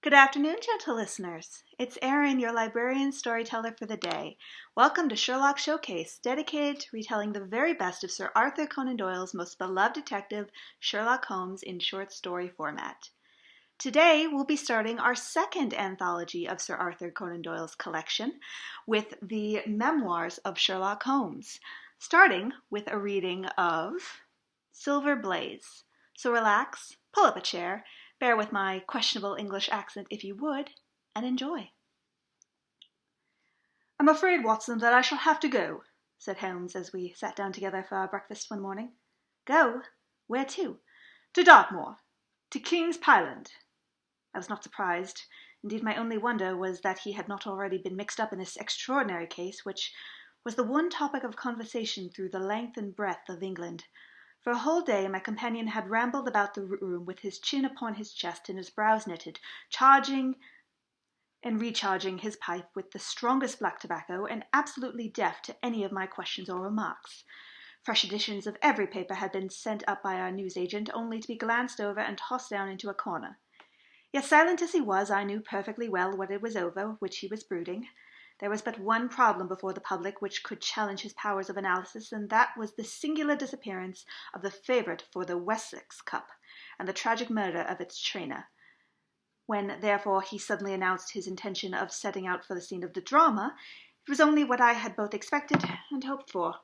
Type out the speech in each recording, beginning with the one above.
Good afternoon, gentle listeners. It's Erin, your librarian storyteller for the day. Welcome to Sherlock Showcase, dedicated to retelling the very best of Sir Arthur Conan Doyle's most beloved detective, Sherlock Holmes, in short story format. Today, we'll be starting our second anthology of Sir Arthur Conan Doyle's collection with the Memoirs of Sherlock Holmes, starting with a reading of Silver Blaze. So relax, pull up a chair, bear with my questionable English accent if you would, and enjoy. "I'm afraid, Watson, that I shall have to go," said Holmes as we sat down together for our breakfast one morning. "Go? Where to?" "To Dartmoor. To King's Pyland." I was not surprised. Indeed, my only wonder was that he had not already been mixed up in this extraordinary case, which was the one topic of conversation through the length and breadth of England. For a whole day my companion had rambled about the room with his chin upon his chest and his brows knitted, charging and recharging his pipe with the strongest black tobacco, and absolutely deaf to any of my questions or remarks. Fresh editions of every paper had been sent up by our newsagent, only to be glanced over and tossed down into a corner. Yet silent as he was, I knew perfectly well what it was over which he was brooding. There was but one problem before the public which could challenge his powers of analysis, and that was the singular disappearance of the favourite for the Wessex Cup, and the tragic murder of its trainer. When, therefore, he suddenly announced his intention of setting out for the scene of the drama, it was only what I had both expected and hoped for.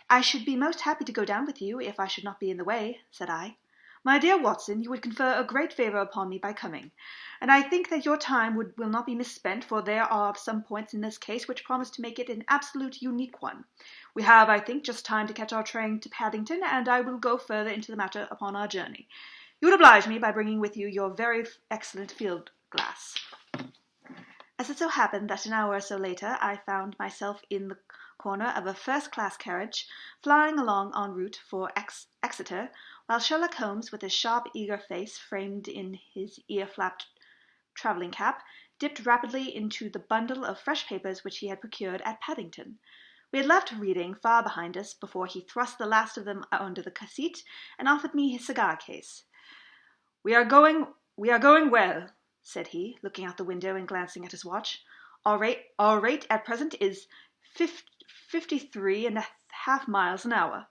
"I should be most happy to go down with you, if I should not be in the way," said I. "My dear Watson, you would confer a great favour upon me by coming, and I think that your time will not be misspent, for there are some points in this case which promise to make it an absolute unique one. We have, I think, just time to catch our train to Paddington, and I will go further into the matter upon our journey. You would oblige me by bringing with you your very excellent field-glass." As it so happened that an hour or so later I found myself in the corner of a first-class carriage, flying along en route for Exeter, while Sherlock Holmes, with his sharp, eager face framed in his ear-flapped travelling cap, dipped rapidly into the bundle of fresh papers which he had procured at Paddington. We had left reading far behind us before he thrust the last of them under the seat and offered me his cigar-case. We are going well," said he, looking out the window and glancing at his watch. Our rate at present is 53.5 miles an hour."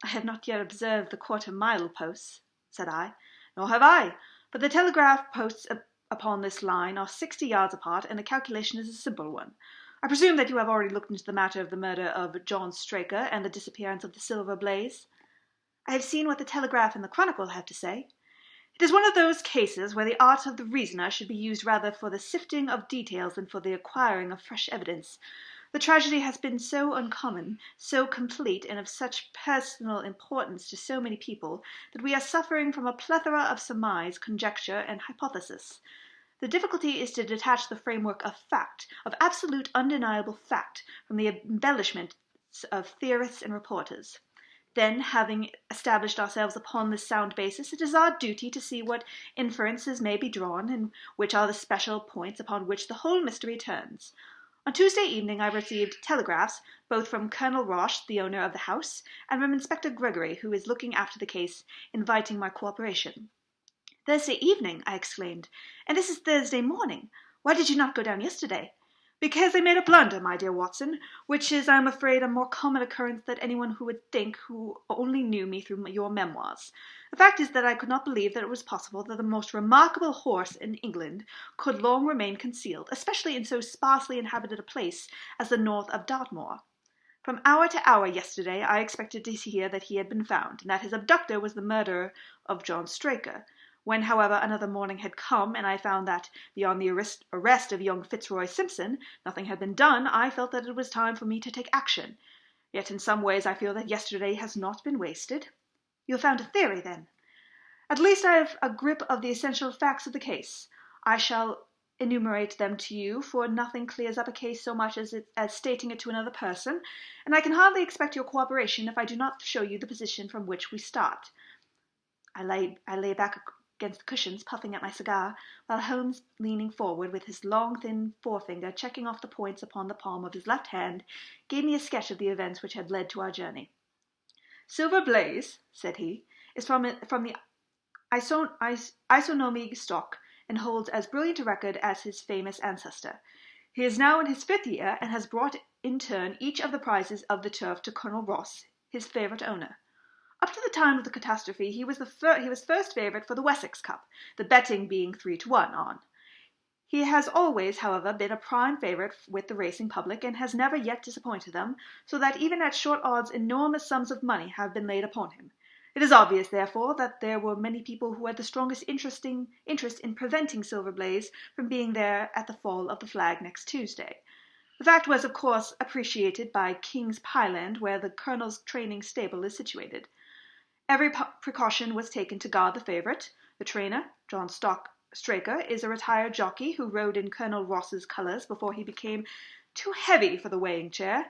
"I have not yet observed the quarter-mile posts," said I. "Nor have I, but the telegraph posts upon this line are 60 yards apart, and the calculation is a simple one. I presume that you have already looked into the matter of the murder of John Straker and the disappearance of the Silver Blaze?" "I have seen what the Telegraph and the Chronicle have to say." "It is one of those cases where the art of the reasoner should be used rather for the sifting of details than for the acquiring of fresh evidence. The tragedy has been so uncommon, so complete, and of such personal importance to so many people, that we are suffering from a plethora of surmise, conjecture, and hypothesis. The difficulty is to detach the framework of fact, of absolute undeniable fact, from the embellishments of theorists and reporters. Then, having established ourselves upon this sound basis, it is our duty to see what inferences may be drawn, and which are the special points upon which the whole mystery turns. On Tuesday evening I received telegraphs, both from Colonel Roche, the owner of the house, and from Inspector Gregory, who is looking after the case, inviting my cooperation." "Thursday evening!" I exclaimed. "And this is Thursday morning. Why did you not go down yesterday?" "Because I made a blunder, my dear Watson, which is, I am afraid, a more common occurrence than anyone would think who only knew me through your memoirs. The fact is that I could not believe that it was possible that the most remarkable horse in England could long remain concealed, especially in so sparsely inhabited a place as the north of Dartmoor. From hour to hour yesterday I expected to hear that he had been found, and that his abductor was the murderer of John Straker. When, however, another morning had come, and I found that, beyond the arrest of young Fitzroy Simpson, nothing had been done, I felt that it was time for me to take action. Yet in some ways I feel that yesterday has not been wasted." "You have found a theory, then?" "At least I have a grip of the essential facts of the case. I shall enumerate them to you, for nothing clears up a case so much as stating it to another person, and I can hardly expect your cooperation if I do not show you the position from which we start." I lay back against the cushions, puffing at my cigar, while Holmes, leaning forward, with his long, thin forefinger checking off the points upon the palm of his left hand, gave me a sketch of the events which had led to our journey. "Silver Blaze," said he, "is from the isonomy stock, and holds as brilliant a record as his famous ancestor. He is now in his 5th year, and has brought in turn each of the prizes of the turf to Colonel Ross, his favourite owner. Up to the time of the catastrophe, he was first favourite for the Wessex Cup, the betting being 3-1 on. He has always, however, been a prime favourite with the racing public, and has never yet disappointed them, so that even at short odds enormous sums of money have been laid upon him. It is obvious, therefore, that there were many people who had the strongest interest in preventing Silver Blaze from being there at the fall of the flag next Tuesday. The fact was, of course, appreciated by King's Pyland, where the Colonel's training stable is situated. Every precaution was taken to guard the favourite. The trainer, John Straker, is a retired jockey who rode in Colonel Ross's colours before he became too heavy for the weighing chair.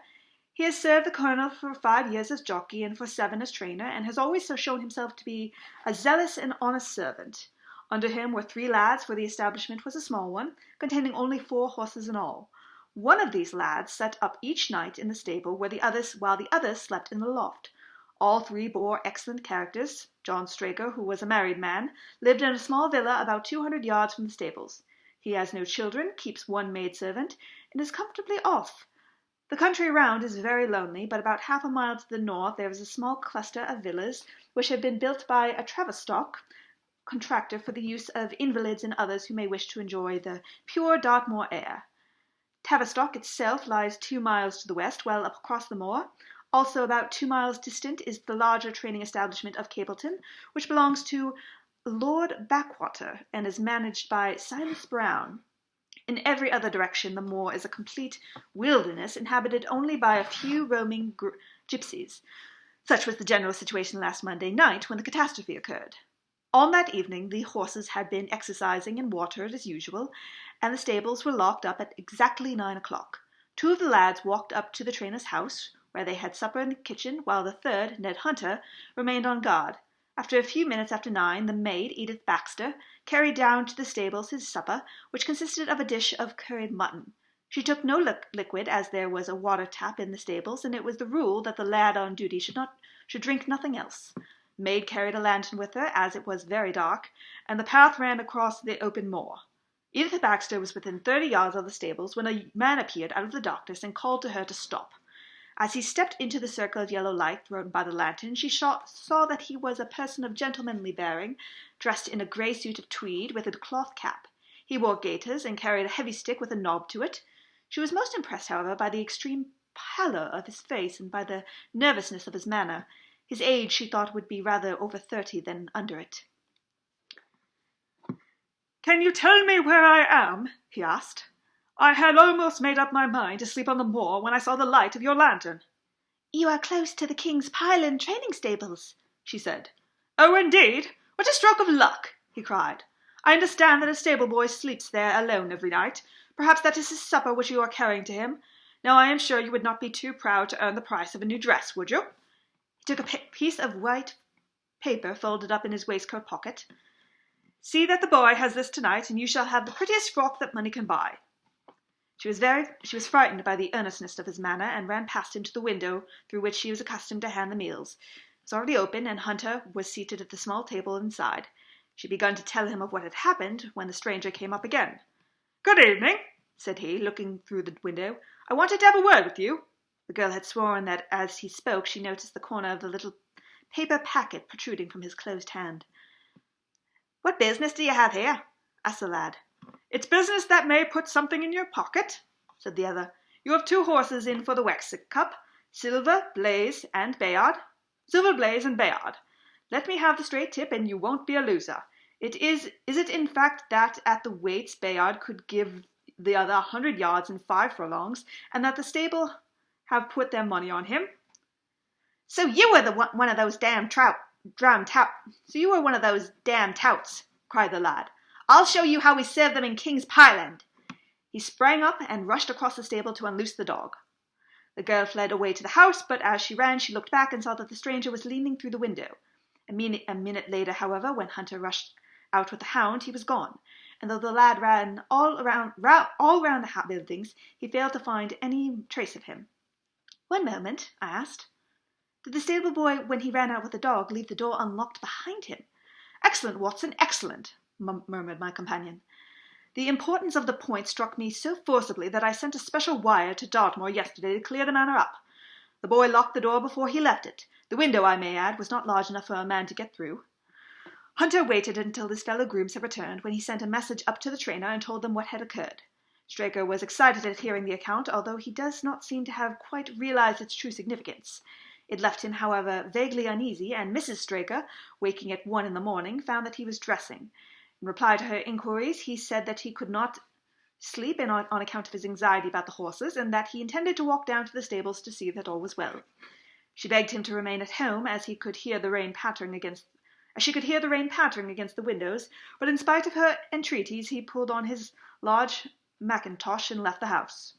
He has served the Colonel for 5 years as jockey and for 7 as trainer, and has always so shown himself to be a zealous and honest servant. Under him were 3 lads, for the establishment was a small one, containing only 4 horses in all. One of these lads sat up each night in the stable while the others slept in the loft. All 3 bore excellent characters. John Straker, who was a married man, lived in a small villa about 200 yards from the stables. He has no children, keeps 1 maidservant, and is comfortably off. The country round is very lonely, but about half a mile to the north there is a small cluster of villas which have been built by a Tavistock contractor for the use of invalids and others who may wish to enjoy the pure Dartmoor air. Tavistock itself lies 2 miles to the west, well up across the moor. Also about 2 miles distant is the larger training establishment of Capleton, which belongs to Lord Backwater and is managed by Silas Brown. In every other direction the moor is a complete wilderness, inhabited only by a few roaming gypsies. Such was the general situation last Monday night, when the catastrophe occurred. On that evening the horses had been exercising and watered as usual, and the stables were locked up at exactly 9 o'clock. 2 of the lads walked up to the trainer's house, where they had supper in the kitchen, while the third, Ned Hunter, remained on guard. After a few minutes after 9, the maid, Edith Baxter, carried down to the stables his supper, which consisted of a dish of curried mutton. She took no liquid, as there was a water tap in the stables, and it was the rule that the lad on duty should drink nothing else. The maid carried a lantern with her, as it was very dark, and the path ran across the open moor. Edith Baxter was within 30 yards of the stables when a man appeared out of the darkness and called to her to stop. As he stepped into the circle of yellow light thrown by the lantern, she saw that he was a person of gentlemanly bearing, dressed in a grey suit of tweed with a cloth cap. He wore gaiters and carried a heavy stick with a knob to it. She was most impressed, however, by the extreme pallor of his face and by the nervousness of his manner. His age, she thought, would be rather over 30 than under it. "Can you tell me where I am?" he asked. "I had almost made up my mind to sleep on the moor when I saw the light of your lantern." "You are close to the King's Pyland training stables," she said. "Oh, indeed? What a stroke of luck!" he cried. "I understand that a stable boy sleeps there alone every night. Perhaps that is his supper which you are carrying to him. Now I am sure you would not be too proud to earn the price of a new dress, would you?" He took a piece of white paper folded up in his waistcoat pocket. "See that the boy has this tonight, and you shall have the prettiest frock that money can buy." She was frightened by the earnestness of his manner, and ran past him to the window through which she was accustomed to hand the meals. It was already open, and Hunter was seated at the small table inside. She had begun to tell him of what had happened, when the stranger came up again. "Good evening," said he, looking through the window. "I wanted to have a word with you." The girl had sworn that as he spoke she noticed the corner of the little paper packet protruding from his closed hand. "What business do you have here?" asked the lad. "It's business that may put something in your pocket," said the other. "You have 2 horses in for the Wessex Cup, Silver Blaze and Bayard. Let me have the straight tip, and you won't be a loser. Is it in fact that at the weights Bayard could give the other 100 yards in 5 furlongs, and that the stable have put their money on him?" "So you were one of those damn touts," cried the lad. "I'll show you how we serve them in King's Pyland." He sprang up and rushed across the stable to unloose the dog. The girl fled away to the house, but as she ran she looked back and saw that the stranger was leaning through the window. A minute later, however, when Hunter rushed out with the hound, he was gone, and though the lad ran all round the buildings, he failed to find any trace of him. "One moment," I asked. "Did the stable boy, when he ran out with the dog, leave the door unlocked behind him?" "Excellent, Watson, excellent. murmured my companion. "The importance of the point struck me so forcibly that I sent a special wire to Dartmoor yesterday to clear the matter up. The boy locked the door before he left it. The window, I may add, was not large enough for a man to get through." Hunter waited until his fellow grooms had returned, when he sent a message up to the trainer and told them what had occurred. Straker was excited at hearing the account, although he does not seem to have quite realized its true significance. It left him, however, vaguely uneasy, and Mrs. Straker, waking at 1 in the morning, found that he was dressing. In reply to her inquiries, he said that he could not sleep on account of his anxiety about the horses, and that he intended to walk down to the stables to see that all was well. She begged him to remain at home, as she could hear the rain pattering against the windows, but in spite of her entreaties, he pulled on his large mackintosh and left the house.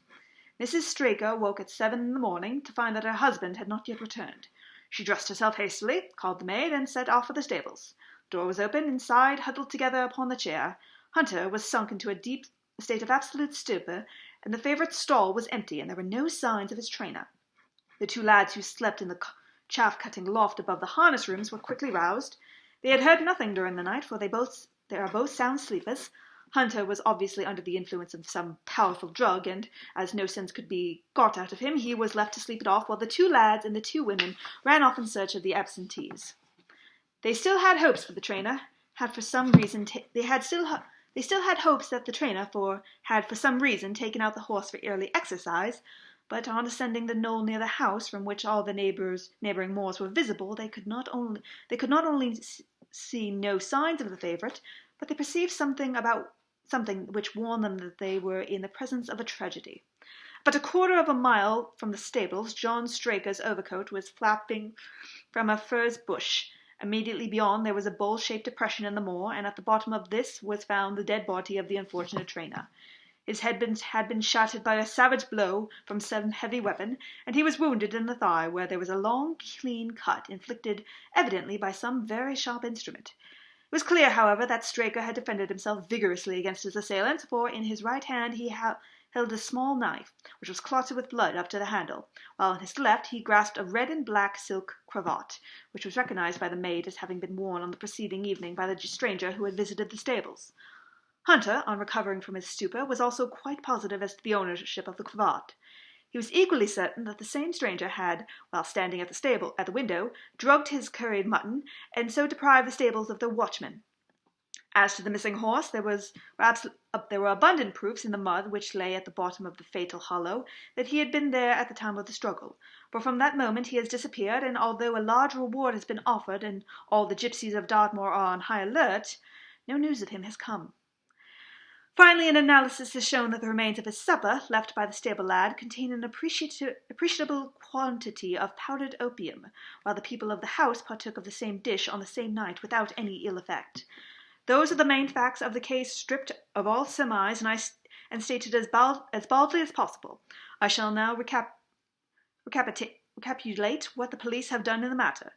Mrs. Straker woke at 7 in the morning to find that her husband had not yet returned. She dressed herself hastily, called the maid, and set off for the stables. The door was open. Inside, huddled together upon the chair, Hunter was sunk into a deep state of absolute stupor, and the favourite's stall was empty, and there were no signs of his trainer. The 2 lads who slept in the chaff-cutting loft above the harness rooms were quickly roused. They had heard nothing during the night, for they are both sound sleepers. Hunter was obviously under the influence of some powerful drug, and as no sense could be got out of him, he was left to sleep it off, while the 2 lads and the 2 women ran off in search of the absentees. They still had hopes for the trainer, they still had hopes that the trainer had for some reason taken out the horse for early exercise, but on ascending the knoll near the house, from which all the neighbouring moors were visible, they could not only see no signs of the favourite, but they perceived something which warned them that they were in the presence of a tragedy. About a quarter of a mile from the stables, John Straker's overcoat was flapping from a furze bush. Immediately beyond there was a bowl-shaped depression in the moor, and at the bottom of this was found the dead body of the unfortunate trainer. His head had been shattered by a savage blow from some heavy weapon, and he was wounded in the thigh, where there was a long, clean cut, inflicted evidently by some very sharp instrument. It was clear, however, that Straker had defended himself vigorously against his assailants, for in his right hand he held a small knife, which was clotted with blood up to the handle, while in his left he grasped a red and black silk cravat, which was recognized by the maid as having been worn on the preceding evening by the stranger who had visited the stables. Hunter, on recovering from his stupor, was also quite positive as to the ownership of the cravat. He was equally certain that the same stranger had, while standing at the window, drugged his curried mutton, and so deprived the stables of their watchman. As to the missing horse, there were abundant proofs in the mud which lay at the bottom of the fatal hollow that he had been there at the time of the struggle, for from that moment he has disappeared, and although a large reward has been offered and all the gipsies of Dartmoor are on high alert, no news of him has come. Finally, an analysis has shown that the remains of his supper, left by the stable lad, contain an appreciable quantity of powdered opium, while the people of the house partook of the same dish on the same night without any ill effect. Those are the main facts of the case, stripped of all surmise and stated as baldly as possible. I shall now recapitulate what the police have done in the matter.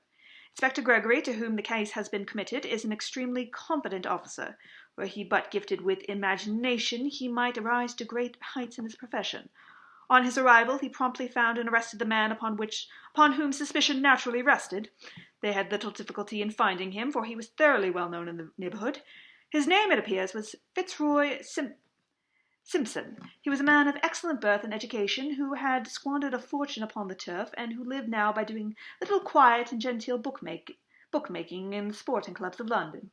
Inspector Gregory, to whom the case has been committed, is an extremely competent officer. Were he but gifted with imagination, he might rise to great heights in his profession. On his arrival, he promptly found and arrested the man upon whom suspicion naturally rested. They had little difficulty in finding him, for he was thoroughly well known in the neighbourhood. His name, it appears, was Fitzroy Simpson. He was a man of excellent birth and education, who had squandered a fortune upon the turf, and who lived now by doing little quiet and genteel bookmaking in the sporting clubs of London.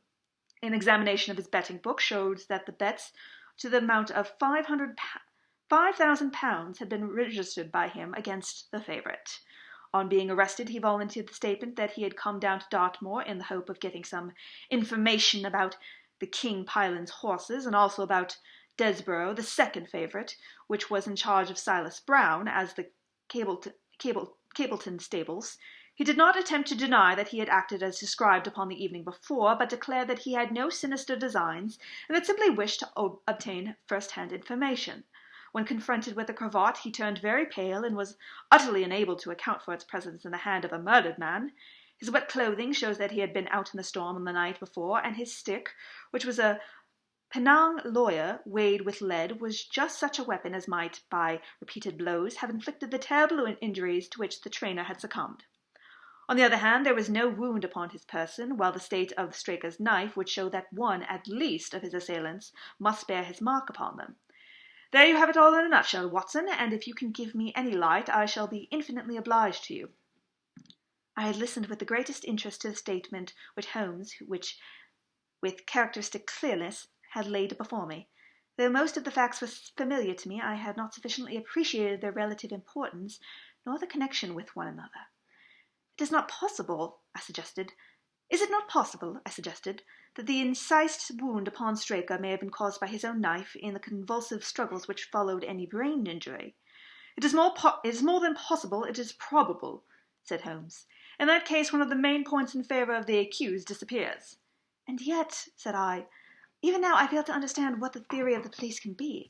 An examination of his betting book showed that the bets to the amount of £5,000 had been registered by him against the favourite. On being arrested, he volunteered the statement that he had come down to Dartmoor in the hope of getting some information about the King Pyland's horses, and also about Desborough, the second favourite, which was in charge of Silas Brown, as the Capleton stables. He did not attempt to deny that he had acted as described upon the evening before, but declared that he had no sinister designs, and had simply wished to obtain first-hand information. When confronted with the cravat, he turned very pale, and was utterly unable to account for its presence in the hand of a murdered man. His wet clothing shows that he had been out in the storm on the night before, and his stick, which was a Penang lawyer weighed with lead, was just such a weapon as might, by repeated blows, have inflicted the terrible injuries to which the trainer had succumbed. On the other hand, there was no wound upon his person, while the state of the Straker's knife would show that one, at least, of his assailants must bear his mark upon them. There you have it all in a nutshell, Watson, and if you can give me any light, I shall be infinitely obliged to you." I had listened with the greatest interest to the statement which Holmes, with characteristic clearness, had laid before me. Though most of the facts were familiar to me, I had not sufficiently appreciated their relative importance, nor the connection with one another. Is it not possible, I suggested, that the incised wound upon Straker may have been caused by his own knife in the convulsive struggles which followed any brain injury? "It is more than possible, it is probable," said Holmes. "In that case, one of the main points in favour of the accused disappears." "And yet," said I, "even now I fail to understand what the theory of the police can be."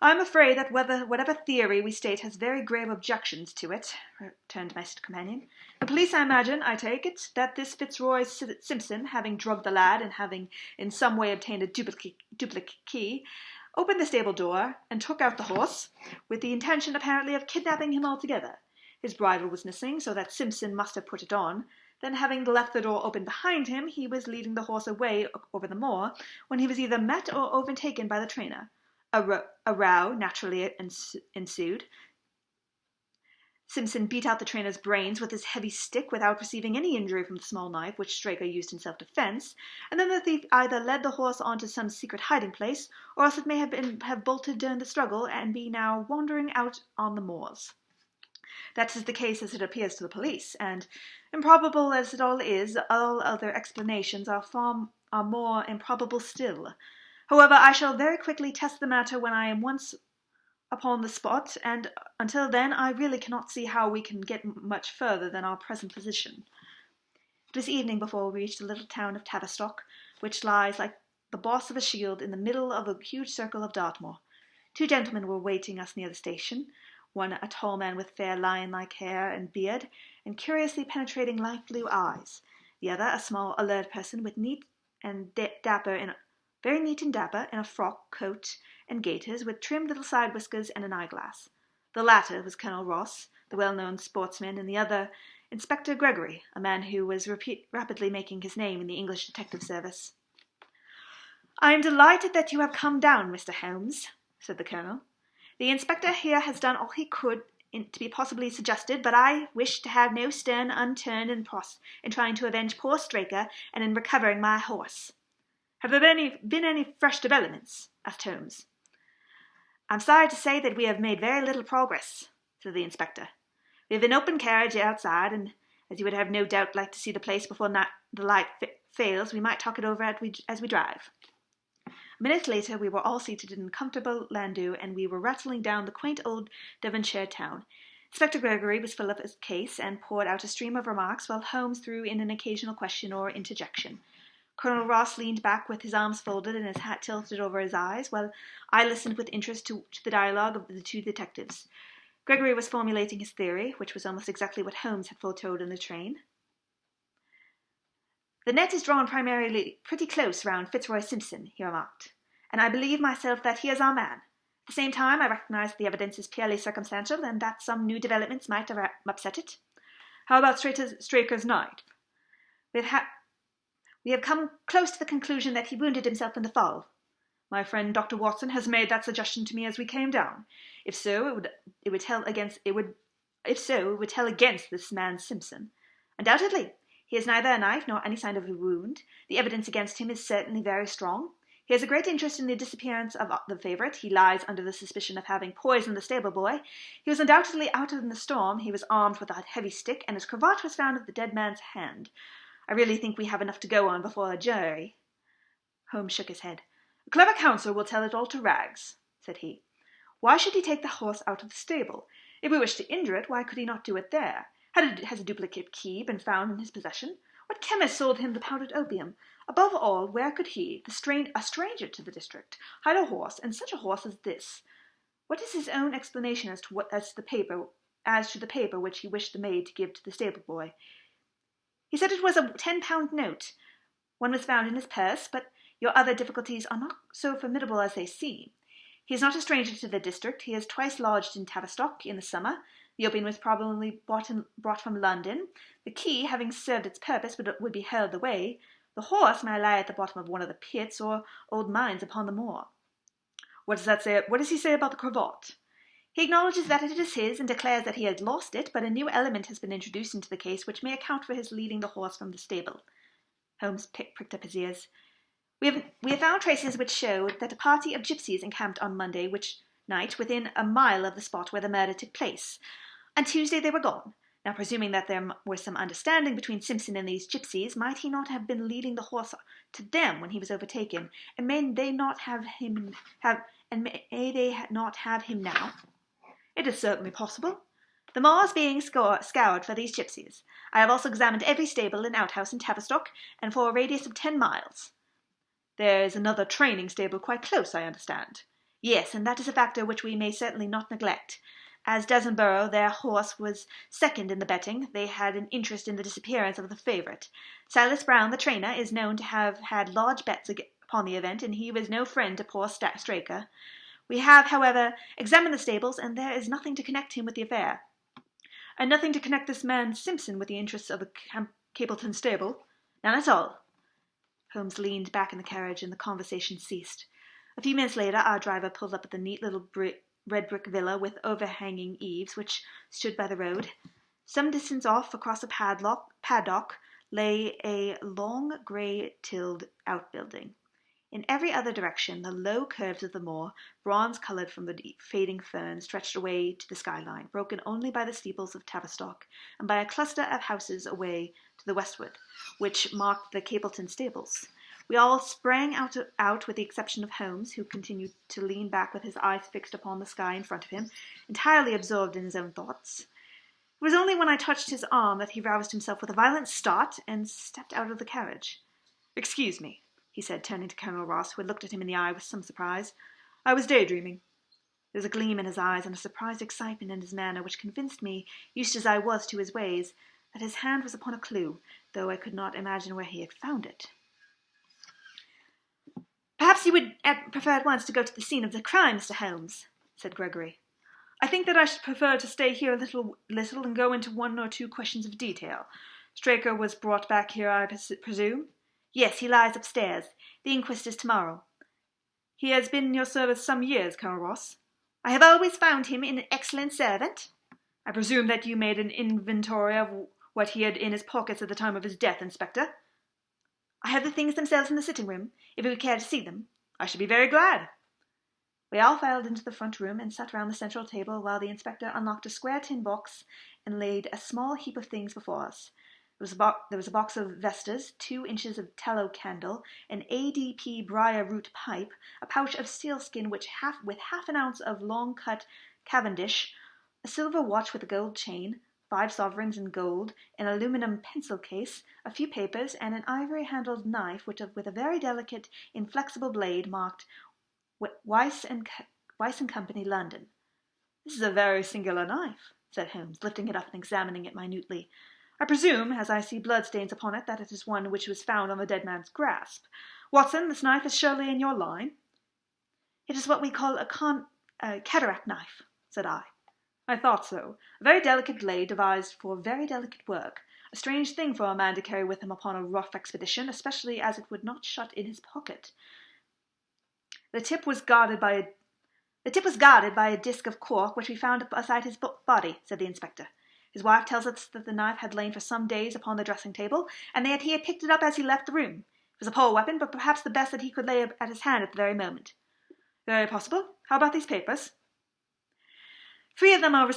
"I am afraid that whatever theory we state has very grave objections to it," returned my companion. "The police imagine, I take it, that this Fitzroy Simpson, having drugged the lad, and having in some way obtained a duplicate key, opened the stable door, and took out the horse, with the intention apparently of kidnapping him altogether. His bridle was missing, so that Simpson must have put it on. Then, having left the door open behind him, he was leading the horse away over the moor, when he was either met or overtaken by the trainer. A row naturally ensued. Simpson beat out the trainer's brains with his heavy stick without receiving any injury from the small knife which Straker used in self-defence, and then the thief either led the horse on to some secret hiding-place, or else it may have bolted during the struggle and be now wandering out on the moors. That is the case as it appears to the police, and, improbable as it all is, all other explanations are more improbable still. However, I shall very quickly test the matter when I am once upon the spot, and until then I really cannot see how we can get much further than our present position." It was evening before we reached the little town of Tavistock, which lies like the boss of a shield in the middle of a huge circle of Dartmoor. Two gentlemen were waiting us near the station, one a tall man with fair lion-like hair and beard, and curiously penetrating light blue eyes, the other a small alert person with very neat and dapper, in a frock coat and gaiters, with trim little side whiskers and an eyeglass. The latter was Colonel Ross, the well-known sportsman, and the other Inspector Gregory, a man who was rapidly making his name in the English detective service. "I am delighted that you have come down, Mr. Holmes," said the Colonel. "The Inspector here has done all he could to be possibly suggested, but I wish to have no stone unturned in trying to avenge poor Straker and in recovering my horse." "Have there been any fresh developments?" asked Holmes. "I'm sorry to say that we have made very little progress," said the Inspector. "We have an open carriage outside, and as you would have no doubt like to see the place before the light fails, we might talk it over as we drive." A minute later we were all seated in a comfortable landau, and we were rattling down the quaint old Devonshire town. Inspector Gregory was full of his case, and poured out a stream of remarks, while Holmes threw in an occasional question or interjection. Colonel Ross leaned back with his arms folded and his hat tilted over his eyes, while I listened with interest to the dialogue of the two detectives. Gregory was formulating his theory, which was almost exactly what Holmes had foretold in the train. "The net is drawn primarily pretty close round Fitzroy Simpson," he remarked, "and I believe myself that he is our man. At the same time, I recognise that the evidence is purely circumstantial, and that some new developments might have upset it." "How about Straker's knife?" We have come close to the conclusion that he wounded himself in the fall. My friend Dr. Watson has made that suggestion to me as we came down. If so, it would tell against this man Simpson. Undoubtedly, he has neither a knife nor any sign of a wound. The evidence against him is certainly very strong. He has a great interest in the disappearance of the favourite. He lies under the suspicion of having poisoned the stable boy. He was undoubtedly out in the storm. He was armed with a heavy stick, and his cravat was found in the dead man's hand. I really think we have enough to go on before a jury." Holmes shook his head. "A clever counsel will tell it all to rags," said he. "Why should he take the horse out of the stable? If we wished to injure it, why could he not do it there? Has a duplicate key been found in his possession? What chemist sold him the powdered opium? Above all, where could he, a stranger to the district, hide a horse, and such a horse as this? What is his own explanation as to the paper which he wished the maid to give to the stable boy? He said it was a £10 note. One was found in his purse, but your other difficulties are not so formidable as they seem. He is not a stranger to the district. He has twice lodged in Tavistock in the summer. The opium was probably brought from London. The key, having served its purpose, would be hurled away. The horse may lie at the bottom of one of the pits or old mines upon the moor. What does that say? What does he say about the cravat? He acknowledges that it is his and declares that he has lost it, but a new element has been introduced into the case which may account for his leaving the horse from the stable. Holmes pricked up his ears. We have found traces which show that a party of gypsies encamped on Monday night within a mile of the spot where the murder took place. On Tuesday they were gone. Now, presuming that there was some understanding between Simpson and these gypsies, might he not have been leading the horse to them when he was overtaken, and may they not have him now? It is certainly possible. The moor is being scoured for these gypsies. I have also examined every stable and outhouse in Tavistock, and for a radius of 10 miles. There is another training stable quite close, I understand. Yes, and that is a factor which we may certainly not neglect. As Desborough, their horse, was second in the betting, they had an interest in the disappearance of the favourite. Silas Brown, the trainer, is known to have had large bets upon the event, and he was no friend to poor Straker. We have, however, examined the stables, and there is nothing to connect him with the affair. And nothing to connect this man Simpson with the interests of the Capleton stable? None at all. Holmes leaned back in the carriage, and the conversation ceased. A few minutes later, our driver pulled up at the neat little red brick villa with overhanging eaves, which stood by the road. Some distance off, across a paddock, lay a long grey-tilled outbuilding. In every other direction, the low curves of the moor, bronze-coloured from the fading fern, stretched away to the skyline, broken only by the steeples of Tavistock, and by a cluster of houses away to the westward, which marked the Capleton stables. We all sprang out with the exception of Holmes, who continued to lean back with his eyes fixed upon the sky in front of him, entirely absorbed in his own thoughts. It was only when I touched his arm that he roused himself with a violent start and stepped out of the carriage. "Excuse me," he said, turning to Colonel Ross, who had looked at him in the eye with some surprise. "I was daydreaming." There was a gleam in his eyes and a surprised excitement in his manner which convinced me, used as I was to his ways, that his hand was upon a clue, though I could not imagine where he had found it. "Perhaps you would prefer at once to go to the scene of the crime, Mr. Holmes," said Gregory. "I think that I should prefer to stay here a little and go into one or two questions of detail. Straker was brought back here, I presume?" "Yes, he lies upstairs. The inquest is tomorrow." "He has been in your service some years, Colonel Ross?" "I have always found him an excellent servant." "I presume that you made an inventory of what he had in his pockets at the time of his death, Inspector?" "I have the things themselves in the sitting-room, if you would care to see them." "I should be very glad." We all filed into the front room and sat round the central table while the inspector unlocked a square tin box and laid a small heap of things before us. There was a box of vestas, 2 inches of tallow candle, an ADP briar root pipe, a pouch of sealskin with half an ounce of long-cut Cavendish, a silver watch with a gold chain, 5 sovereigns in gold, an aluminum pencil case, a few papers, and an ivory-handled knife with a very delicate, inflexible blade marked Weiss and Company, London. "This is a very singular knife," said Holmes, lifting it up and examining it minutely. "I presume, as I see bloodstains upon it, that it is one which was found on the dead man's grasp. Watson, this knife is surely in your line?" "It is what we call a cataract knife," said I. "I thought so. A very delicate blade devised for very delicate work. A strange thing for a man to carry with him upon a rough expedition, especially as it would not shut in his pocket." The tip was guarded by a disc of cork which we found beside his body," said the inspector. "His wife tells us that the knife had lain for some days upon the dressing-table, and that he had picked it up as he left the room. It was a poor weapon, but perhaps the best that he could lay at his hand at the very moment." "Very possible. How about these papers?" 3 of them are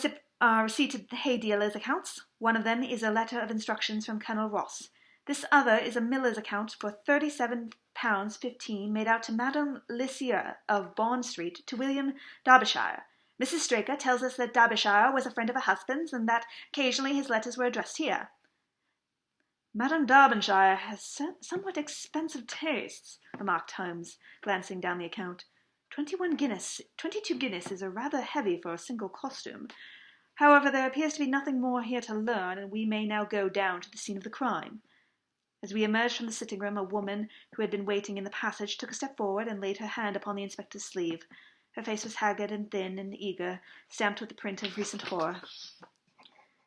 receipted hay dealers' accounts. One of them is a letter of instructions from Colonel Ross. This other is a miller's account for £37.15 made out to Madame Lissier of Bond Street to William Derbyshire. Mrs. Straker tells us that Derbyshire was a friend of her husband's, and that occasionally his letters were addressed here. "Madame Derbyshire has somewhat expensive tastes," remarked Holmes, glancing down the account. 22 guineas is rather heavy for a single costume. However, there appears to be nothing more here to learn, and we may now go down to the scene of the crime." As we emerged from the sitting-room, a woman who had been waiting in the passage took a step forward and laid her hand upon the inspector's sleeve. Her face was haggard and thin and eager, stamped with the print of recent horror.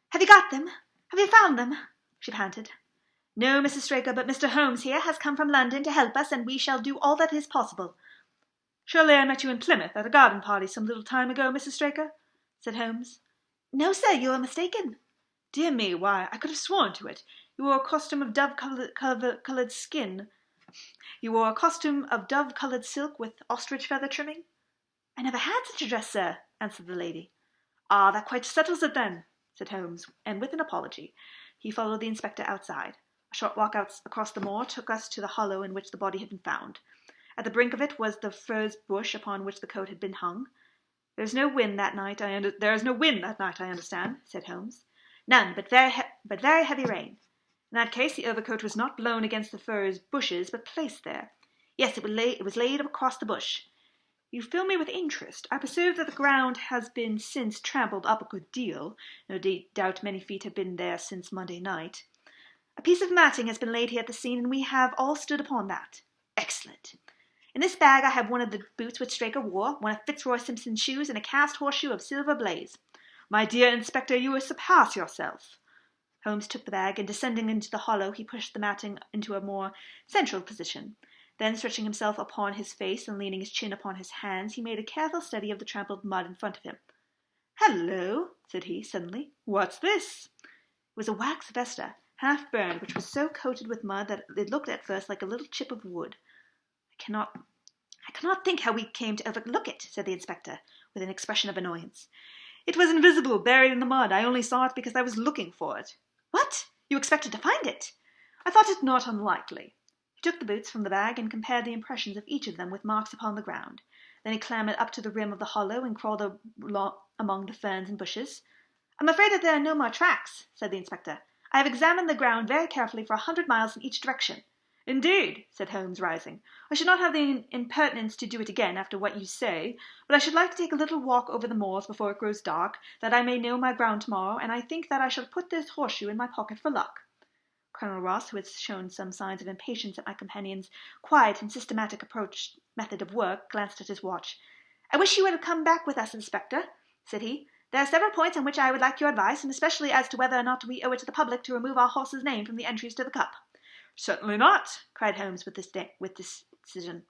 Have you got them? Have you found them? She panted. No, Mrs. Straker, but Mr. Holmes here has come from London to help us, and we shall do all that is possible. Surely I met you in Plymouth at a garden party some little time ago, Mrs. Straker, said Holmes. No, sir, you are mistaken. Dear me, why, I could have sworn to it. You wore a costume of dove-coloured skin. You wore a costume of dove-coloured silk with ostrich feather trimming? I never had such a dress, sir, answered the lady. Ah, that quite settles it then, said Holmes, and with an apology, he followed the inspector outside. A short walk across the moor took us to the hollow in which the body had been found. At the brink of it was the furze bush upon which the coat had been hung. There is no wind that night, I understand, said Holmes. None, but very heavy rain. In that case, the overcoat was not blown against the furze bushes, but placed there. Yes, it was laid across the bush. You fill me with interest. I perceive that the ground has been since trampled up a good deal. No doubt many feet have been there since Monday night. A piece of matting has been laid here at the scene, and we have all stood upon that. Excellent. In this bag I have one of the boots which Straker wore, one of Fitzroy Simpson's shoes, and a cast horseshoe of silver blaze. My dear Inspector, you will surpass yourself. Holmes took the bag, and descending into the hollow, he pushed the matting into a more central position. Then, stretching himself upon his face and leaning his chin upon his hands, he made a careful study of the trampled mud in front of him. Hello, said he, suddenly. What's this? It was a wax vesta, half burned, which was so coated with mud that it looked at first like a little chip of wood. I cannot think how we came to overlook it, said the inspector, with an expression of annoyance. It was invisible, buried in the mud. I only saw it because I was looking for it. What? You expected to find it? I thought it not unlikely. He took the boots from the bag and compared the impressions of each of them with marks upon the ground. Then he clambered up to the rim of the hollow and crawled among the ferns and bushes. I'm afraid that there are no more tracks, said the inspector. I have examined the ground very carefully for 100 miles in each direction. Indeed, said Holmes, rising. I should not have the impertinence to do it again after what you say, but I should like to take a little walk over the moors before it grows dark, that I may know my ground tomorrow, and I think that I shall put this horseshoe in my pocket for luck. Colonel Ross, who had shown some signs of impatience at my companion's quiet and systematic method of work, glanced at his watch. I wish you would have come back with us, Inspector, said he. There are several points on which I would like your advice, and especially as to whether or not we owe it to the public to remove our horse's name from the entries to the cup. Certainly not, cried Holmes with decision.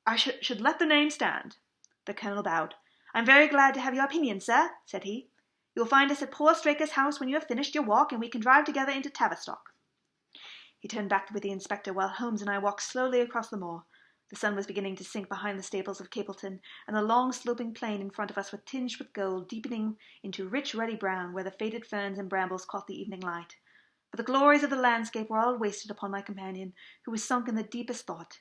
I should let the name stand. The colonel bowed. I am very glad to have your opinion, sir, said he. You will find us at poor Straker's house when you have finished your walk, and we can drive together into Tavistock. He turned back with the inspector while Holmes and I walked slowly across the moor. The sun was beginning to sink behind the stables of Capleton, and the long sloping plain in front of us was tinged with gold, deepening into rich ruddy brown where the faded ferns and brambles caught the evening light. But the glories of the landscape were all wasted upon my companion, who was sunk in the deepest thought.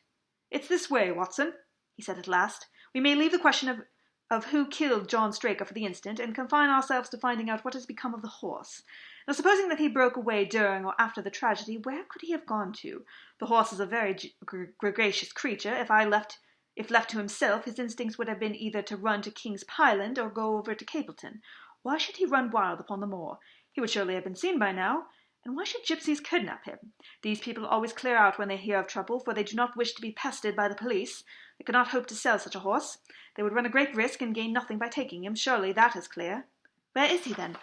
It's this way, Watson, he said at last. We may leave the question of who killed John Straker for the instant, and confine ourselves to finding out what has become of the horse. Now, supposing that he broke away during or after the tragedy, where could he have gone to? The horse is a very gregarious creature. If left to himself, his instincts would have been either to run to King's Pyland or go over to Capleton. Why should he run wild upon the moor? He would surely have been seen by now. And why should gypsies kidnap him? These people always clear out when they hear of trouble, for they do not wish to be pestered by the police. They could not hope to sell such a horse. They would run a great risk and gain nothing by taking him. Surely that is clear. Where is he, then?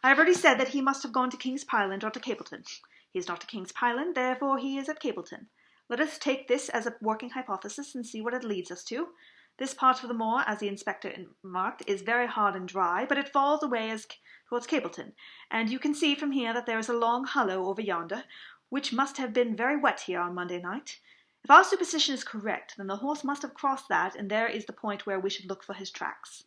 I have already said that he must have gone to King's Pyland or to Capleton. He is not to King's Pyland, therefore he is at Capleton. Let us take this as a working hypothesis and see what it leads us to. This part of the moor, as the inspector remarked, is very hard and dry, but it falls away towards Capleton, and you can see from here that there is a long hollow over yonder, which must have been very wet here on Monday night. If our supposition is correct, then the horse must have crossed that, and there is the point where we should look for his tracks.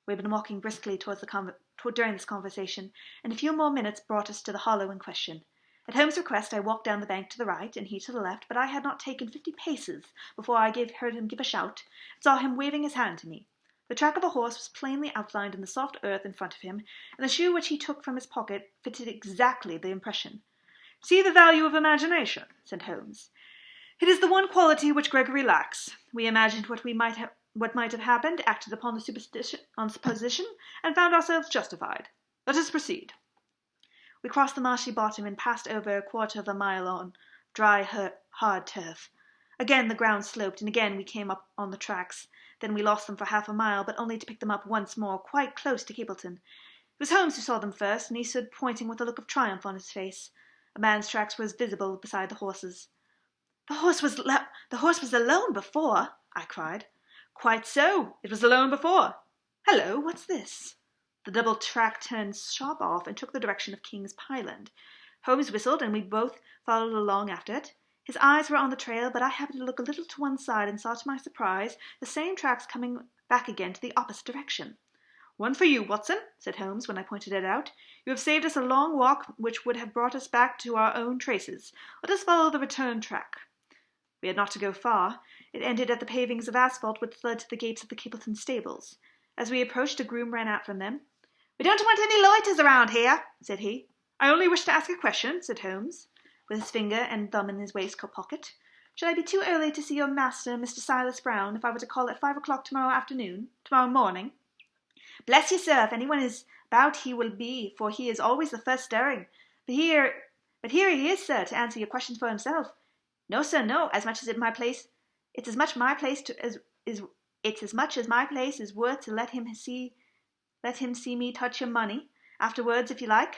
We had been walking briskly during this conversation, and a few more minutes brought us to the hollow in question. At Holmes' request, I walked down the bank to the right, and he to the left, but I had not taken 50 paces before I heard him give a shout, and saw him waving his hand to me. The track of a horse was plainly outlined in the soft earth in front of him, and the shoe which he took from his pocket fitted exactly the impression. See the value of imagination, said Holmes. It is the one quality which Gregory lacks. We imagined what might have happened, acted upon the supposition, and found ourselves justified. Let us proceed. We crossed the marshy bottom and passed over a quarter of a mile on dry, hard turf. Again the ground sloped, and again we came up on the tracks. Then we lost them for half a mile, but only to pick them up once more, quite close to Capleton. It was Holmes who saw them first, and he stood pointing with a look of triumph on his face. A man's tracks was visible beside the horses. The horse was alone before, I cried. Quite so. It was alone before. Hello, what's this? The double track turned sharp off and took the direction of King's Pyland. Holmes whistled, and we both followed along after it. His eyes were on the trail, but I happened to look a little to one side and saw to my surprise the same tracks coming back again to the opposite direction. One for you, Watson, said Holmes when I pointed it out. You have saved us a long walk which would have brought us back to our own traces. Let us follow the return track. We had not to go far. It ended at the pavings of asphalt which led to the gates of the Capleton stables. As we approached, a groom ran out from them. We don't want any loiters around here, said he. I only wish to ask a question, said Holmes, with his finger and thumb in his waistcoat pocket. Should I be too early to see your master, Mr. Silas Brown, if I were to call at 5 o'clock tomorrow morning? Bless you, sir, if anyone is about he will be, for he is always the first stirring. But here he is, sir, to answer your questions for himself. No, sir, no, it's as much as my place is worth to let him see me touch your money. Afterwards, if you like.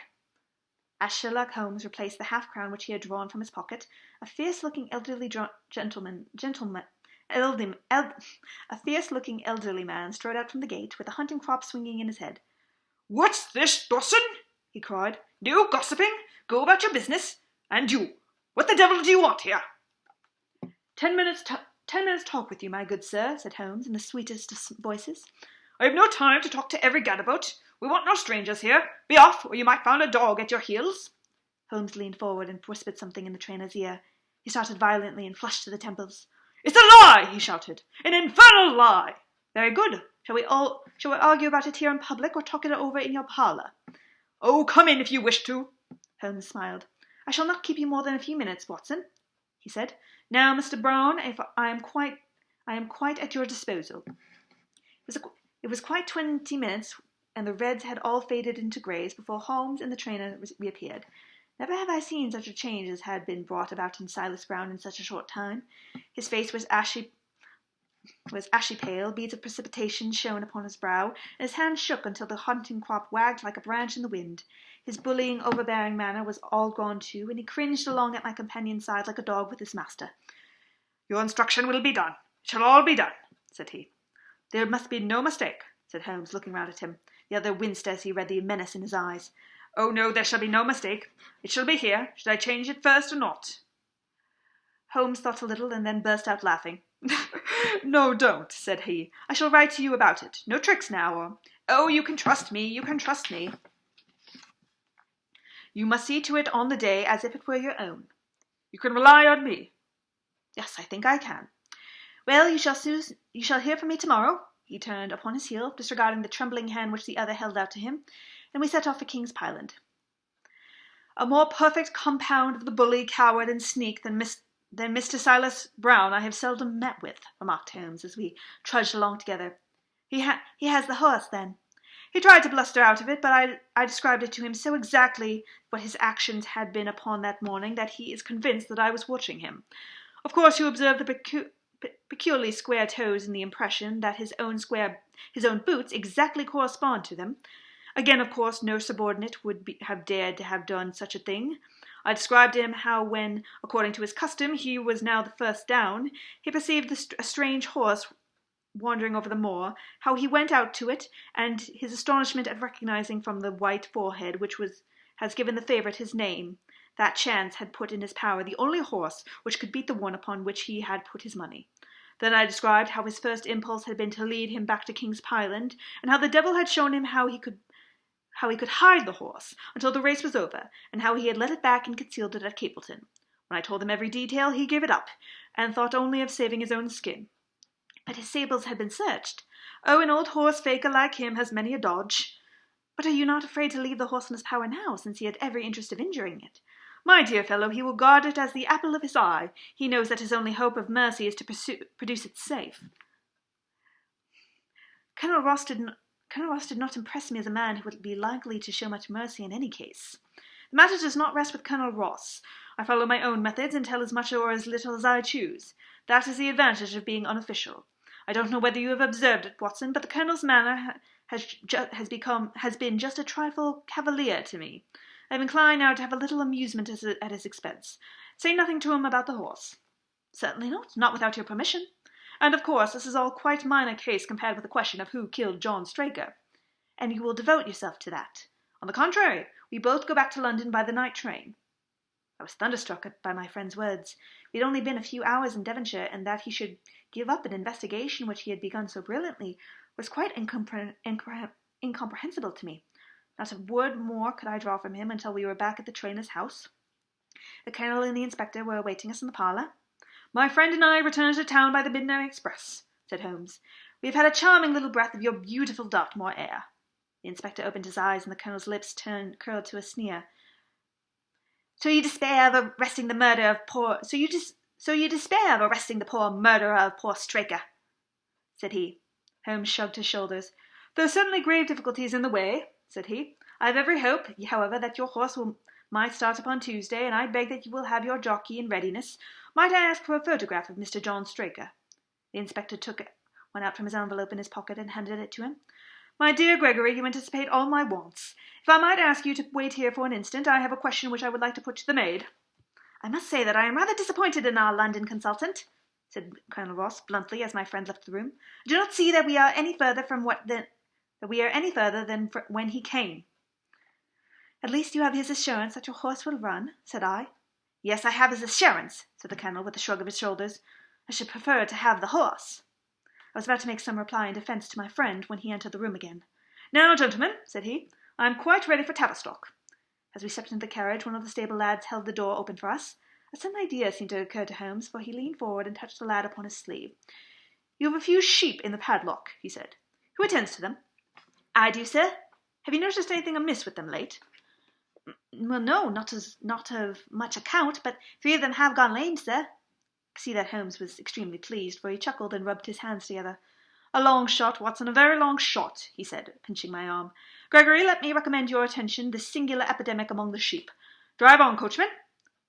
As Sherlock Holmes replaced the half-crown which he had drawn from his pocket, a fierce-looking elderly man strode out from the gate with a hunting crop swinging in his head. "What's this, Dawson?" he cried. "No gossiping. Go about your business. And you, what the devil do you want here?" 10 minutes talk with you, my good sir," said Holmes in the sweetest of voices. "I have no time to talk to every gadabout. We want no strangers here. Be off, or you might find a dog at your heels." Holmes leaned forward and whispered something in the trainer's ear. He started violently and flushed to the temples. "It's a lie!" he shouted. "An infernal lie!" "Very good. Shall we argue about it here in public, or talk it over in your parlour?" "Oh, come in if you wish to." Holmes smiled. "I shall not keep you more than a few minutes, Watson," he said. "Now, Mr. Brown, if I am quite at your disposal." It was quite 20 minutes, and the reds had all faded into greys before Holmes and the trainer reappeared. Never have I seen such a change as had been brought about in Silas Brown in such a short time. His face was ashy pale, beads of precipitation shone upon his brow, and his hand shook until the hunting crop wagged like a branch in the wind. His bullying, overbearing manner was all gone too, and he cringed along at my companion's side like a dog with his master. "Your instruction will be done. It shall all be done," said he. "There must be no mistake," said Holmes, looking round at him. The other winced as he read the menace in his eyes. "Oh, no, there shall be no mistake. It shall be here. Should I change it first or not?" Holmes thought a little and then burst out laughing. "No, don't," said he. "I shall write to you about it. No tricks now, or... Oh, you can trust me, you can trust me. You must see to it on the day as if it were your own." "You can rely on me." "Yes, I think I can. Well, you shall hear from me tomorrow." He turned upon his heel, disregarding the trembling hand which the other held out to him, and we set off for King's Pyland. "A more perfect compound of the bully, coward, and sneak than Mr. Silas Brown I have seldom met with," remarked Holmes as we trudged along together. He has the horse, then?" "He tried to bluster out of it, but I described it to him so exactly what his actions had been upon that morning that he is convinced that I was watching him. Of course you observe the peculiarly square toes in the impression that his own boots exactly correspond to them. Again, of course, no subordinate would have dared to have done such a thing. I described to him how when, according to his custom, he was now the first down, he perceived a strange horse wandering over the moor, how he went out to it, and his astonishment at recognizing from the white forehead which has given the favourite his name, that chance had put in his power the only horse which could beat the one upon which he had put his money. Then I described how his first impulse had been to lead him back to King's Pyland, and how the devil had shown him how he could hide the horse until the race was over, and how he had led it back and concealed it at Capleton. When I told him every detail, he gave it up, and thought only of saving his own skin. But his stables had been searched. Oh, an old horse-faker like him has many a dodge. But are you not afraid to leave the horse in his power now, since he had every interest of injuring it? My dear fellow, he will guard it as the apple of his eye. He knows that his only hope of mercy is to produce it safe." Colonel Ross did not impress me as a man who would be likely to show much mercy in any case. The matter does not rest with Colonel Ross. I follow my own methods and tell as much or as little as I choose. That is the advantage of being unofficial. I don't know whether you have observed it, Watson, but the Colonel's manner has been just a trifle cavalier to me. I am inclined now to have a little amusement at his expense. Say nothing to him about the horse." "Certainly not without your permission. And of course this is all quite minor case compared with the question of who killed John Straker." "And you will devote yourself to that?" "On the contrary, we both go back to London by the night train." I was thunderstruck by my friend's words. We had only been a few hours in Devonshire, and that he should give up an investigation which he had begun so brilliantly was quite incomprehensible to me. Not a word more could I draw from him until we were back at the trainer's house. The Colonel and the Inspector were awaiting us in the parlour. "My friend and I returned to town by the midnight express," said Holmes. "We have had a charming little breath of your beautiful Dartmoor air." The Inspector opened his eyes, and the Colonel's lips curled to a sneer. So you despair of arresting the poor murderer of poor Straker," said he. Holmes shrugged his shoulders. "There are certainly grave difficulties in the way," said he. "I have every hope, however, that your horse might start upon Tuesday, and I beg that you will have your jockey in readiness. Might I ask for a photograph of Mr. John Straker?" The Inspector took one out from his envelope in his pocket and handed it to him. "My dear Gregory, you anticipate all my wants. If I might ask you to wait here for an instant, I have a question which I would like to put to the maid." "I must say that I am rather disappointed in our London consultant," said Colonel Ross bluntly as my friend left the room. "I do not see that we are any further than when he came." "At least you have his assurance that your horse will run," said I. "Yes, I have his assurance," said the Colonel with a shrug of his shoulders. "I should prefer to have the horse." I was about to make some reply in defence to my friend when he entered the room again. "Now, gentlemen," said he, "I am quite ready for Tavistock." As we stepped into the carriage, one of the stable lads held the door open for us. A sudden idea seemed to occur to Holmes, for he leaned forward and touched the lad upon his sleeve. "You have a few sheep in the padlock," he said. "Who attends to them?" "I do, sir." "Have you noticed anything amiss with them late?" "Well, no, not of much account, but 3 of them have gone lame, sir." I could see that Holmes was extremely pleased, for he chuckled and rubbed his hands together. "A long shot, Watson, a very long shot," he said, pinching my arm. "Gregory, let me recommend your attention this singular epidemic among the sheep. Drive on, coachman."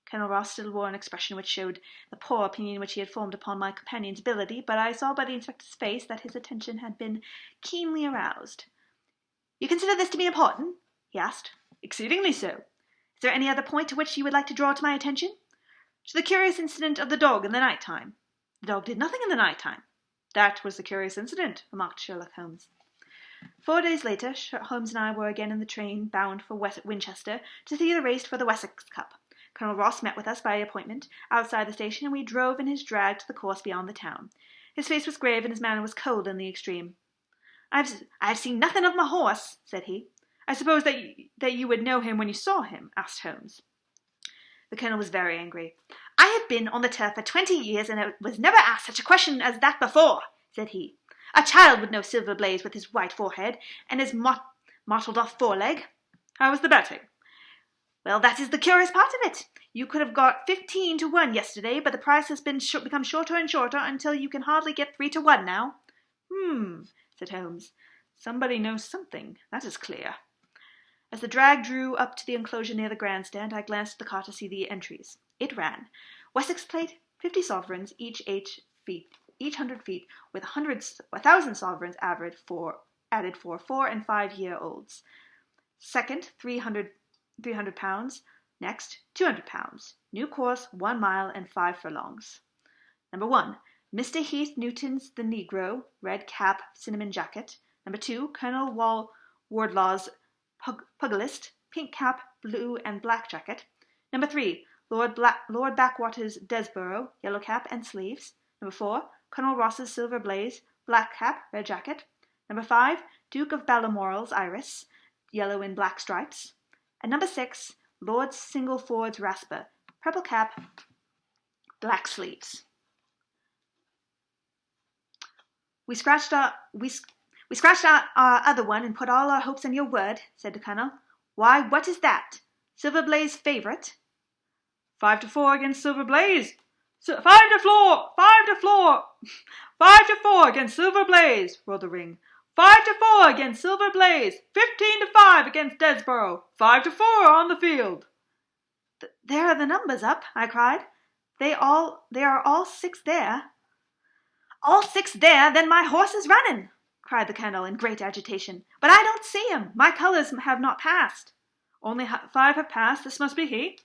Colonel Ross still wore an expression which showed the poor opinion which he had formed upon my companion's ability, but I saw by the inspector's face that his attention had been keenly aroused. "You consider this to be important?" he asked. "Exceedingly so." "Is there any other point to which you would like to draw to my attention?" "To the curious incident of the dog in the night time." "The dog did nothing in the night time." "That was the curious incident," remarked Sherlock Holmes. 4 days later, Holmes and I were again in the train bound for Winchester to see the race for the Wessex Cup. Colonel Ross met with us by appointment outside the station, and we drove in his drag to the course beyond the town. His face was grave, and his manner was cold in the extreme. I have seen nothing of my horse," said he. "I suppose that you would know him when you saw him?" asked Holmes. The Colonel was very angry. "I have been on the turf for 20 years, and was never asked such a question as that before," said he. "A child would know Silver Blaze with his white forehead and his mottled-off foreleg." "How was the betting?" "Well, that is the curious part of it. You could have got 15 to 1 yesterday, but the price has become shorter and shorter until you can hardly get 3 to 1 now." Said Holmes. "Somebody knows something, that is clear." As the drag drew up to the enclosure near the grandstand, I glanced at the card to see the entries. It ran, "Wessex Plate, 50 sovereigns, each 100 feet, with 1,000 sovereigns added for 4 and 5-year-olds. Second, 300 pounds. Next, 200 pounds. New course, 1 mile and 5 furlongs. Number 1, Mr. Heath Newton's The Negro, red cap, cinnamon jacket. Number 2, Colonel Wardlaw's Pugilist, pink cap, blue and black jacket. Number 3, Lord Backwater's Desborough, yellow cap and sleeves. Number 4, Colonel Ross's Silver Blaze, black cap, red jacket. Number 5, Duke of Balmoral's Iris, yellow and black stripes. And number 6, Lord Singleford's Rasper, purple cap, black sleeves. We scratched out our other one and put all our hopes on your word," said the Colonel. "Why, what is that? Silver Blaze favourite?" 5 to 4 against Silver Blaze. 5 to 4! 5 to 4! 5 to 4 against Silver Blaze, roared the ring. 5 to 4 against Silver Blaze. 15 to 5 against Desborough. 5 to 4 on the field. "There are the numbers up," I cried. They are all 6 there." "All 6 there? Then my horse is running," cried the Colonel in great agitation. "But I don't see him. My colours have not passed." "Only 5 have passed. This must be he."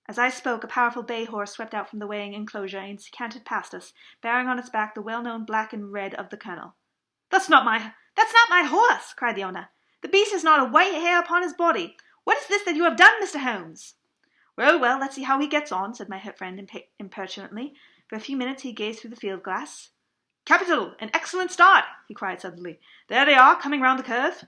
As I spoke, a powerful bay horse swept out from the weighing enclosure and cantered past us, bearing on its back the well-known black and red of the Colonel. That's not my horse," cried the owner. "The beast has not a white hair upon his body. What is this that you have done, Mr. Holmes?" Well, let's see how he gets on," said my friend impertinently. For a few minutes he gazed through the field-glass. "Capital! An excellent start!" he cried suddenly. "There they are, coming round the curve."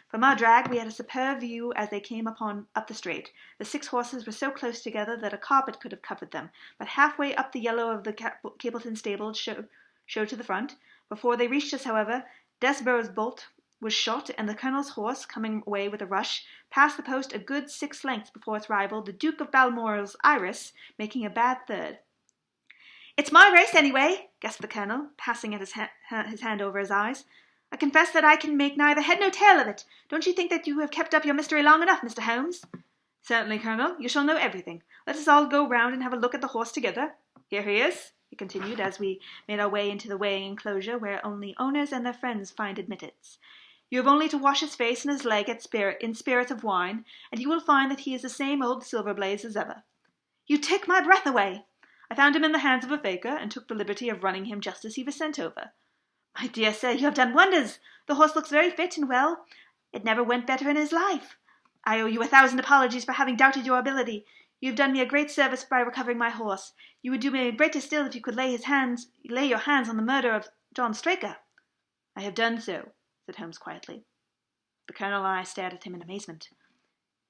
From our drag we had a superb view as they came up the straight. The 6 horses were so close together that a carpet could have covered them, but halfway up the yellow of the Capleton stable showed to the front. Before they reached us, however, Desborough's bolt was shot, and the Colonel's horse, coming away with a rush, passed the post a good 6 lengths before its rival, the Duke of Balmoral's Iris, making a bad third. "It's my race, anyway," gasped the Colonel, passing his hand over his eyes. "I confess that I can make neither head nor tail of it. Don't you think that you have kept up your mystery long enough, Mr. Holmes?" "Certainly, Colonel. You shall know everything. Let us all go round and have a look at the horse together. Here he is," he continued, as we made our way into the weighing enclosure, where only owners and their friends find admittance. "You have only to wash his face and his leg in spirits of wine, and you will find that he is the same old Silverblaze as ever." "You take my breath away." "I found him in the hands of a faker, and took the liberty of running him just as he was sent over." "My dear sir, you have done wonders. The horse looks very fit and well. It never went better in his life. I owe you 1,000 apologies for having doubted your ability. You have done me a great service by recovering my horse. You would do me a greater still if you could lay your hands on the murder of John Straker." "I have done so," said Holmes quietly. The Colonel and I stared at him in amazement.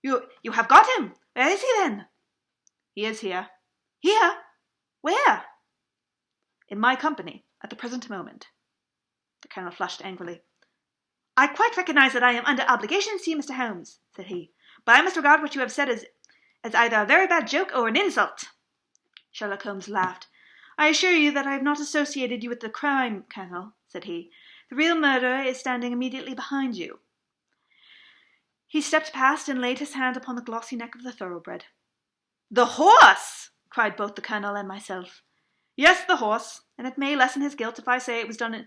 You have got him! Where is he then?" "He is here." "Here? Where?" "In my company, at the present moment." The Colonel flushed angrily. "I quite recognize that I am under obligations to you, Mr. Holmes," said he, "but I must regard what you have said as either a very bad joke or an insult." Sherlock Holmes laughed. "I assure you that I have not associated you with the crime, Colonel," said he. "The real murderer is standing immediately behind you." He stepped past and laid his hand upon the glossy neck of the thoroughbred. "The horse!" cried both the Colonel and myself. "Yes, the horse, and it may lessen his guilt if I say it was done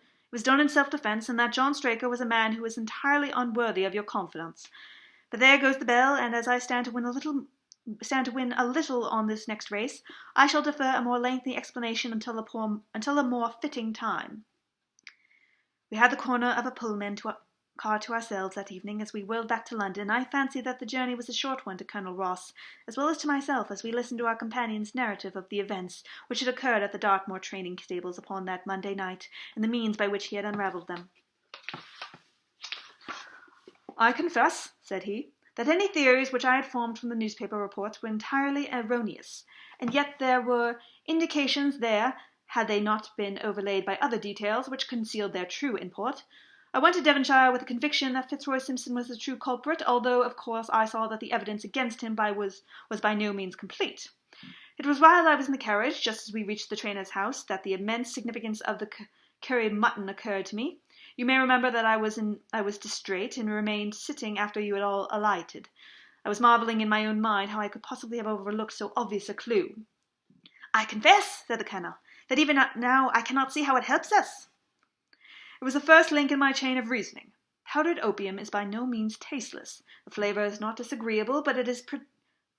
in self-defence, and that John Straker was a man who was entirely unworthy of your confidence. But there goes the bell, and as I stand to win a little on this next race, I shall defer a more lengthy explanation until a more fitting time." We had the corner of a Pullman car to ourselves that evening. As we whirled back to London, I fancy that the journey was a short one to Colonel Ross, as well as to myself, as we listened to our companion's narrative of the events which had occurred at the Dartmoor training stables upon that Monday night, and the means by which he had unravelled them. "I confess," said he, "that any theories which I had formed from the newspaper reports were entirely erroneous, and yet there were indications there, had they not been overlaid by other details which concealed their true import. I went to Devonshire with the conviction that Fitzroy Simpson was the true culprit, although, of course, I saw that the evidence against him was by no means complete. It was while I was in the carriage, just as we reached the trainer's house, that the immense significance of the curried mutton occurred to me. You may remember that I was distrait, and remained sitting after you had all alighted. I was marvelling in my own mind how I could possibly have overlooked so obvious a clue." "I confess," said the Colonel, "that even now I cannot see how it helps us." "It was the first link in my chain of reasoning. Powdered opium is by no means tasteless. The flavour is not disagreeable, but it is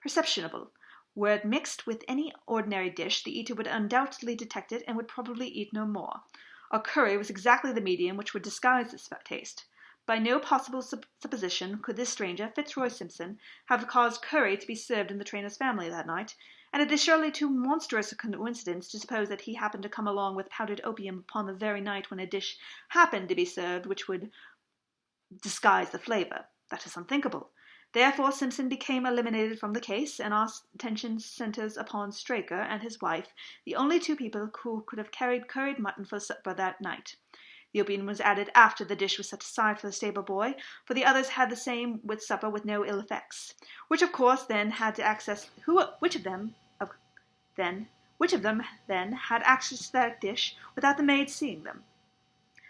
perceptible. Were it mixed with any ordinary dish, the eater would undoubtedly detect it, and would probably eat no more. Our curry was exactly the medium which would disguise this taste. By no possible supposition could this stranger, Fitzroy Simpson, have caused curry to be served in the trainer's family that night, and it is surely too monstrous a coincidence to suppose that he happened to come along with powdered opium upon the very night when a dish happened to be served which would disguise the flavour. That is unthinkable. Therefore Simpson became eliminated from the case, and our attention centres upon Straker and his wife, the only 2 people who could have carried curried mutton for supper that night. The opium was added after the dish was set aside for the stable boy, for the others had the same with supper with no ill effects. Which of them then had access to that dish without the maid seeing them?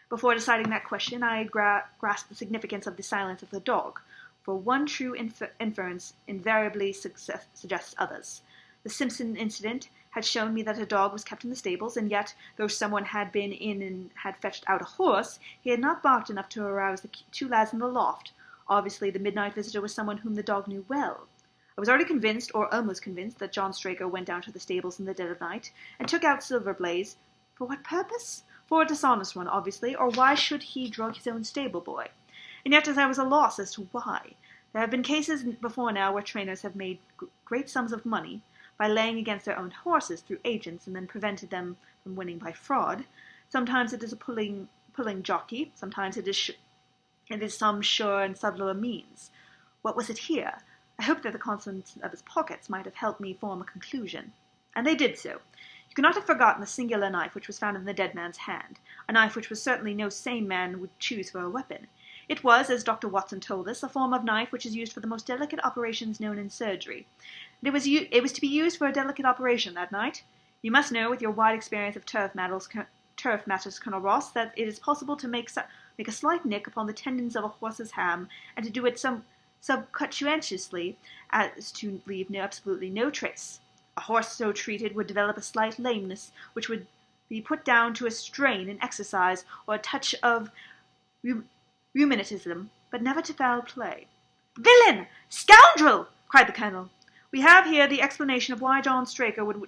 Before deciding that question, I had grasped the significance of the silence of the dog, for one true inference invariably suggests others. The Simpson incident had shown me that a dog was kept in the stables, and yet, though someone had been in and had fetched out a horse, he had not barked enough to arouse the two lads in the loft. Obviously, the midnight visitor was someone whom the dog knew well. I was already convinced, or almost convinced, that John Straker went down to the stables in the dead of night, and took out Silver Blaze. For what purpose? For a dishonest one, obviously, or why should he drug his own stable boy? And yet I was at a loss as to why. There have been cases before now where trainers have made great sums of money by laying against their own horses through agents and then prevented them from winning by fraud. Sometimes it is a pulling jockey, sometimes it is some sure and subtler means. What was it here? I hoped that the contents of his pockets might have helped me form a conclusion. And they did so. You cannot have forgotten the singular knife which was found in the dead man's hand, a knife which was certainly no sane man would choose for a weapon. It was, as Dr. Watson told us, a form of knife which is used for the most delicate operations known in surgery. And it was to be used for a delicate operation that night. You must know, with your wide experience of turf matters, Colonel Ross, that it is possible to make a slight nick upon the tendons of a horse's ham, and to do it subconscientiously as to leave absolutely no trace. A horse so treated would develop a slight lameness, which would be put down to a strain in exercise or a touch of rheumatism, but never to foul play. "Villain! Scoundrel!" cried the Colonel. "We have here the explanation of why John Straker would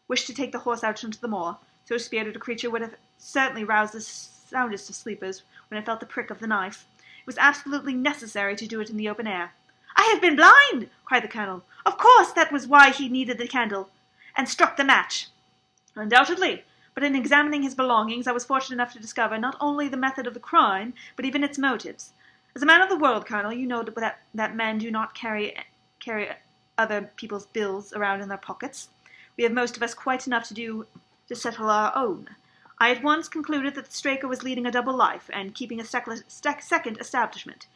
wish to take the horse out into the moor. So spirited a creature would have certainly roused the soundest of sleepers when it felt the prick of the knife. It was absolutely necessary to do it in the open air." "I have been blind!" cried the Colonel. "Of course that was why he needed the candle, and struck the match." "Undoubtedly. But in examining his belongings, I was fortunate enough to discover not only the method of the crime, but even its motives. As a man of the world, Colonel, you know that men do not carry other people's bills around in their pockets. We have most of us quite enough to do to settle our own. I at once concluded that the Straker was leading a double life, and keeping a second establishment.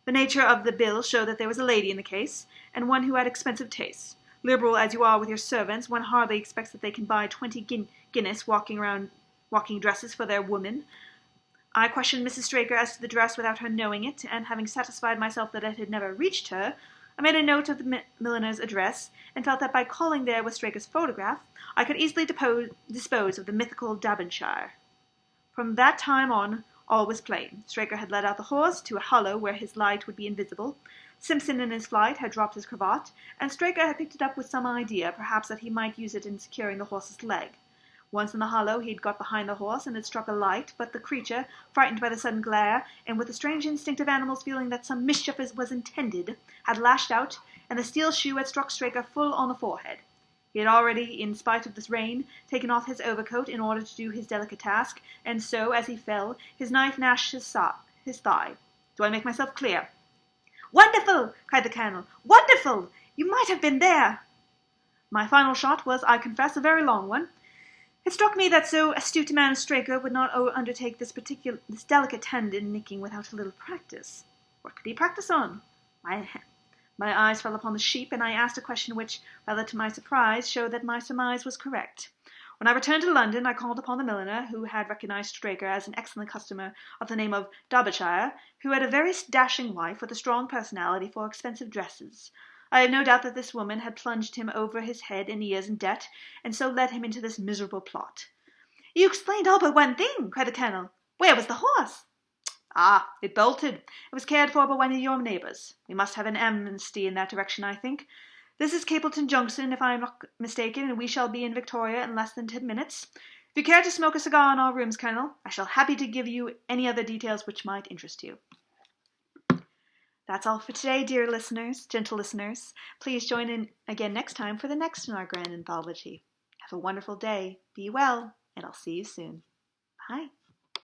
The nature of the bill showed that there was a lady in the case, and one who had expensive tastes. Liberal as you are with your servants, one hardly expects that they can buy 20 guineas walking dresses for their women. I questioned Mrs. Straker as to the dress without her knowing it, and having satisfied myself that it had never reached her, I made a note of the milliner's address, and felt that by calling there with Straker's photograph, I could easily dispose of the mythical Devonshire. From that time on, all was plain. Straker had led out the horse to a hollow where his light would be invisible. Simpson in his flight had dropped his cravat, and Straker had picked it up with some idea, perhaps that he might use it in securing the horse's leg. Once in the hollow, he had got behind the horse and had struck a light, but the creature, frightened by the sudden glare, and with the strange instinct of animals feeling that some mischief was intended, had lashed out, and the steel shoe had struck Straker full on the forehead. He had already, in spite of this rain, taken off his overcoat in order to do his delicate task, and so, as he fell, his knife gnashed his thigh. Do I make myself clear? "Wonderful!" cried the Colonel. "Wonderful! You might have been there." My final shot was, I confess, a very long one. It struck me that so astute a man as Straker would not undertake this delicate tendon nicking without a little practice. What could he practice on? My eyes fell upon the sheep, and I asked a question which, rather to my surprise, showed that my surmise was correct. When I returned to London, I called upon the milliner, who had recognized Straker as an excellent customer of the name of Derbyshire, who had a very dashing wife with a strong personality for expensive dresses. I have no doubt that this woman had plunged him over his head and ears in debt, and so led him into this miserable plot. "You explained all but one thing," cried the Colonel. "Where was the horse?" "Ah, it bolted. It was cared for by one of your neighbours. We must have an amnesty in that direction, I think. This is Capleton Junction, if I am not mistaken, and we shall be in Victoria in less than 10 minutes. If you care to smoke a cigar in our rooms, Colonel, I shall be happy to give you any other details which might interest you." That's all for today, dear listeners, gentle listeners. Please join in again next time for the next in our grand anthology. Have a wonderful day, be well, and I'll see you soon. Bye.